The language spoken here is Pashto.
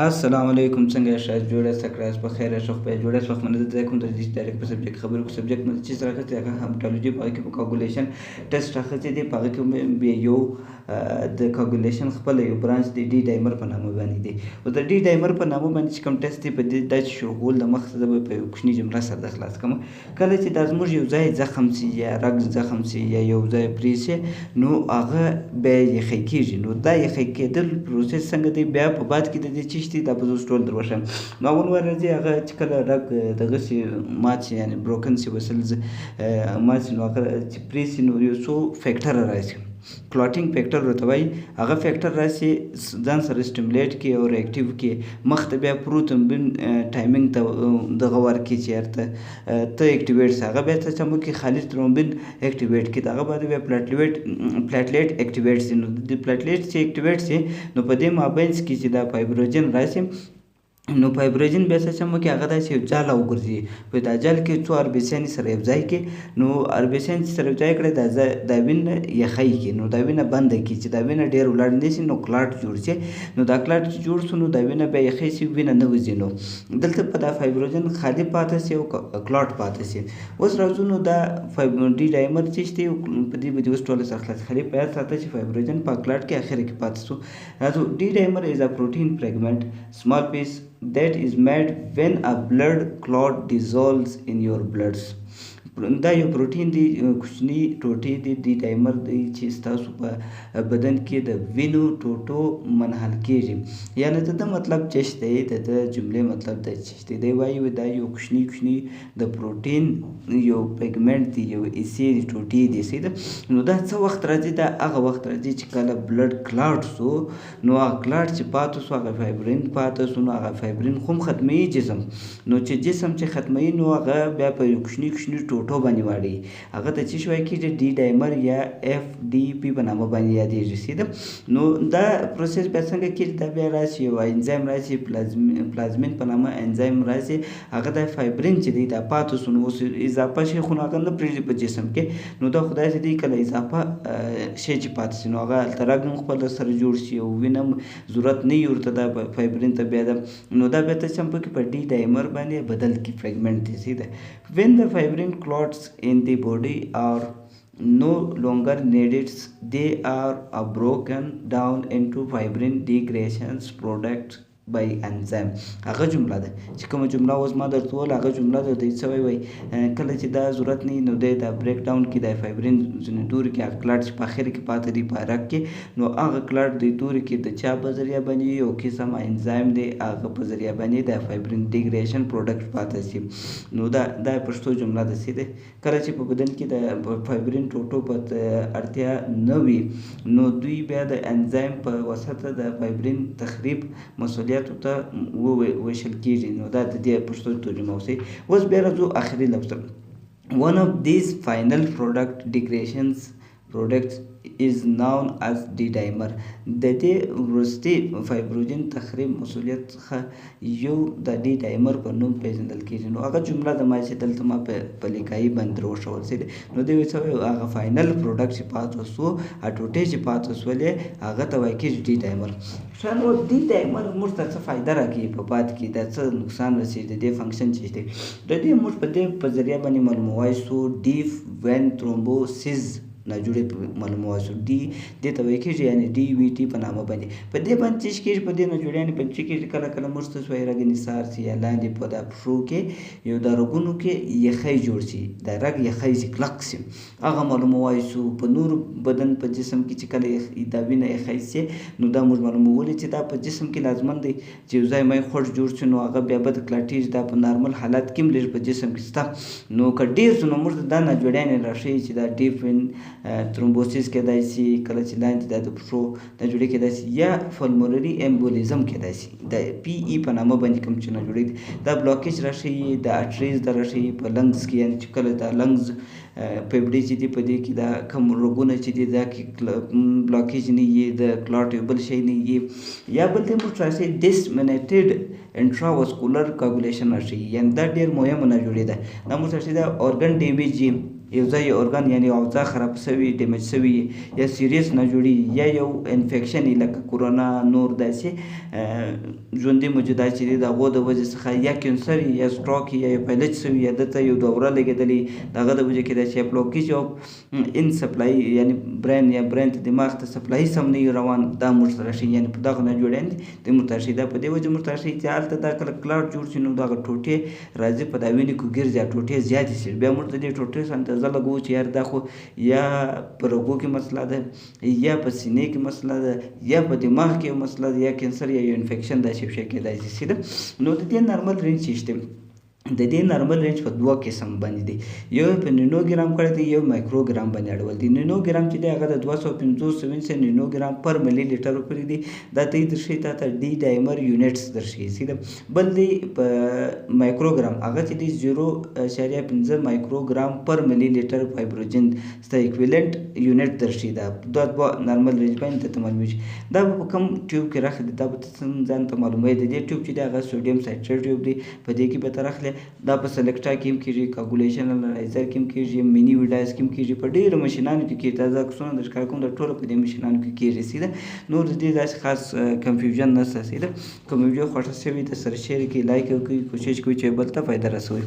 السلام علیکم، څنګه یاست؟ شاید جوړ یاست؟ کړه یاست په خیر یاست؟ خو په جوړ یاست؟ وخت مننه ده کوم د ډایرکټ په سبجیکټ خبرو کو سبجیکټ مې چې سره راغلی هغه هپټالوجي په هغه کې په کاګولیشن ټیسټ راغلی دی. په هغه کې مې بیا یو د کاګولیشن خپل یو برانچ دی ډي ډایمر په نامه باندې دی. او د ډي ډایمر په نامه باندې چې کوم ټیسټ دی په دې دا چې شروع کول د مخ زه به په یو کوچني جمله سره د خلاص کوم. کله چې دا زموږ یو ځای زخم سي یا رګ زخم سي یا یو ځای پرې سي نو هغه بیا یخی کېږي. نو دا یخی کېدل پروسس څنګه دی؟ بیا په بعد کې د دې چې دی دا په زه ټول در وښیم. نو اول ورځې هغه چې کله رګ دغه سي مات سي یعنې بروکن سي وسلز مات سي نو هغه چې پرې سي نو یو څو فیکټره راشي، کلاټینګ فیکټر ورته وایي. هغه فیکټر راشي ځان سره سټیمولیټ کړي او ریاکټیو کړي، مخ ته بیا پروتمبین ټایمینګ ته دغه ورکړي چې یارته ته اکټیویټ سي. هغه بیا څه چمو کې خالي ترومبین اکټیویټ کړي، د هغه بعد بیا پلیټلیټ اکټیویټ سي. نو د پلیټلیټ چې اکټیویټ سي نو په دې مابینځ کې چې دا فایبروجن راشي نو فایبروجن بیا څه چمو کې هغه داسې یو جال راوګرځي. په دا جال کې څو اربسیانې سره یو ځای کړي. نو اربسیان چې سره یو ځای کړی دا وینه یخی کړي، نو دا وینه بنده کړي چې دا وینه ډېر ولاړ نه سي نو کلاټ جوړ سي. نو دا کلاټ چې جوړ سو نو دا وینه بیا یخی سي، وینه نه وځي. نو دلته په دا فایبروجن خالي پاتې سي او کلاټ پاتې سي. اوس راځو نو دا ډي ډایمر چې دی په دې به دې اوس ټوله سره خلاص. خالي په یاد ساته چې فایبروجن په کلاټ کې اخر کې پاتې سو. راځو ډي ډایمر از ا پروټین فریګمنټ small piece that is made when a blood clot dissolves in your bloods. دا یو پروټین دی، کوچني ټوټې دي، ډي ډایمر دی چې ستاسو په بدن کې د وینو ټوټو منحل کېږي. یعنې د ده مطلب چش دی، د ده جملې مطلب د چش دی. دی وایي دا یو کوچني کوچني د پروټین یو پیګمنټ دی، یو حصې دي، ټوټې دي سي ده. نو دا څه وخت راځي؟ دا هغه وخت راځي چې کله بلډ کلاټ سو نو هغه کلاټ چې پاتې سو هغه فایبرین پاتې سو. نو هغه فایبرین خو هم ختموي جسم. نو چې جسم چې ختموي نو هغه بیا په یو کوچني کوچني ټوټو باندې واړوي. هغه ته څه شی وایي کېږي؟ ډي ډایمر یا اف ډي پي په نامه باندې یادېږي سي ده. نو دا پروسس بیا څنګه کېږي؟ دا بیا راشي یو انزایم راشي، پلازمین په نامه انزایم راشي. هغه د فایبرین چې دی دا پاتې سو نو اوس اضافه شي خو هغه نه پرېږدي په جسم کې. نو دا خدای چې دی کله اضافه شی چې پاتې سي نو هغه هلته رګ هم خپل سره جوړ شي او وینه هم ضرورت نه وي ورته دا فایبرین ته بیا ده. نو دا بیا ته چمپه کې په ډي ډایمر باندې بدل کړي فریګمنټ دی سي ده. when the fibrin clots in the body are no longer needed, they are broken down into fibrin degradation products by enzyme. هغه جمله ده چې کومه جمله اوس ما درته وویل هغه جمله ده. دی څه وایي؟ کله چې دا ضرورت نه وي نو دی دا بریک ډاون کړي د فایبرین ځینې توري کې هغه کلاټ چې په اخر کې پاتې دي په رګ کې نو هغه کلاټ دی توري کې د چا په ذریعه باندې یو قسم انزایم دی هغه په ذریعه باندې د فایبرین ډیګریډیشن پروډکټ پاتې شي. نو دا پښتو جمله ده سي ده. کله چې په بدن کې د فایبرین ټوټو په اړتیا نه وي نو دوی بیا د انزایم په واسطه د فایبرین تخریب مسؤلیت ته وویشل کېږي. نو دا د دې پښتو ترجمه اوسي. اوس بیا راځو آخري لفظ ته. one of these final product degradations products is known as ډي ډایمر. د دې وروستي فایبروجن تخریب مسؤلیت څخه یو د ډي ډایمر په نوم پیژندل کېږي. نو هغه جمله د ما چې دلته ما په لیکایي باندې در وښول سوې ده. نو دوی وایي څه وایي؟ هغه فاینل پروډکټ چې پاتې سو هغه ټوټې چې پاتې سولې هغه ته وایي کېږي ډي ډایمر. ښه نو ډي ډایمر موږ ته څه فایده راکوي په بعد کې؟ دا څه نقصان رسېږي؟ د دې فنکشن چې دی د دې موږ په دې په ذریعه باندې معلوموای سو. ډیف وین ترومبوسیس ناجوړې معلوموای سو. ډي دې ته وایي کېږي یعنې ډي وي ټي په نامه باندې. په دې باندې څه کېږي؟ په دې ناجوړیانې په څه کېږي؟ کله کله موږ ته سوی رګ انحصار سي یا لاندې په دا پښو کې یو دا رګونو کې یخی جوړ سي، دا رګ یخی سي، کلک سي، هغه معلوموای سو. په نور بدن په جسم کې چې کله دا وینه یخی سي نو دا موږ معلومولی چې دا په جسم کې لازمن دی چې یو ځای مای خوږ جوړ سي نو هغه بیا بد کلاټېږي. دا په نارمل حالت کې هم لږ په جسم کې شته. نو که ډېر سو نو موږ ته دا ناجوړیانې راښیي چې دا ډیپ وین ترومبوسیس کېدای سي، کله چې لاندې دا د پښو ناجوړې کېدای سي یا پلمونري ایمبولیزم کېدای سي. د پي ای په نامه باندې کوم چې ناجوړې دي دا بلاکیج راښیي. د اټریز دا راښیي په لنګز کې، یعنې چې کله دا لنګز پیپړې چې دي په دې کې دا کوم رګونه چې دي دا کې بلاکیج نه وي، د کلاټ یو بل شی نه وي. یا بل ته موږ راښیي ډسمنیټډ انټراواسکولر کاګولیشن راښیي، یعنې دا ډېر مهمه ناجوړې ده. دا موږ راښیي دا ارګن ډیمیج یو ځای ارګان یعنې اوضاع خراب شوي ډیمیج شوي یا سیریس نه جوړي یا یو انفیکشن لکه کورونا نور داسې ژوندي موجودات چې دي د هغو د وجې څخه یا کینسر یا سټروک یا فلج شوي یا دته یو دوره لګېدلې د هغه د وجې کېدای شي بلوکیج اف ان سپلای یعنې برین یا برین ته دماغ ته سپلای سم نه روان دا موږ سره شي یعنې په دغه نه جوړیان دي د مرتاشي دا په دې وجه مرتاشي چې هلته دا کله کلاټ جوړ شي نو دغه ټوټې راځي په دا وینې کې ګرځي ټوټې زیاتې شي بیا موږ د دې ټوټې څخه اندازه لګوو چې یار دا خو یا په رګو کې مسله ده یا په سینې کې مسله ده یا په دماغ کې مسله ده یا کینسر یا یو انفیکشن داسې شی کېدای شي نو د دې نارمل رینج سیسټم د دې نارمل رینج په دوه قسم باندې دی یو په نینوګرام کړی دی یو مایکروګرام باندې اړول دی نینوګرام چې دی هغه د 250 نینوګرام پر ملي لیټر پورې دی دا ته درشي ته ډي ډایمر یونټس درشي سیده بل دی په مایکروګرام هغه چې دی 0.5 مایکروګرام پر ملي لیټر فایبروجن ست ایکویلنٹ یونټ درشي دا دوه نارمل رینج باندې ته معلومه شي دا په کوم ټیوب کې راخلي دا به ځان ته معلومه دی د ټیوب چې دی هغه سوډیم سایټریټ ټیوب دی په دې کې به تر راخلي دا په سلیکټا کې هم کېږي کاګولیشن انالایزر کې هم کېږي مینی ویډایس کې هم کېږي په ډېرو مشینانو کې کېږي تازه عکسونه در ښکاره کوم د ټولو په دې مشینانو کې کېږي سیده نور د دې داسې خاص کنفیوژن نشته سیده کوم ویډیو خوښه شوې د سره شیر کې لایک وکړئ کوشش کوئ چې بل ته فایده رسوي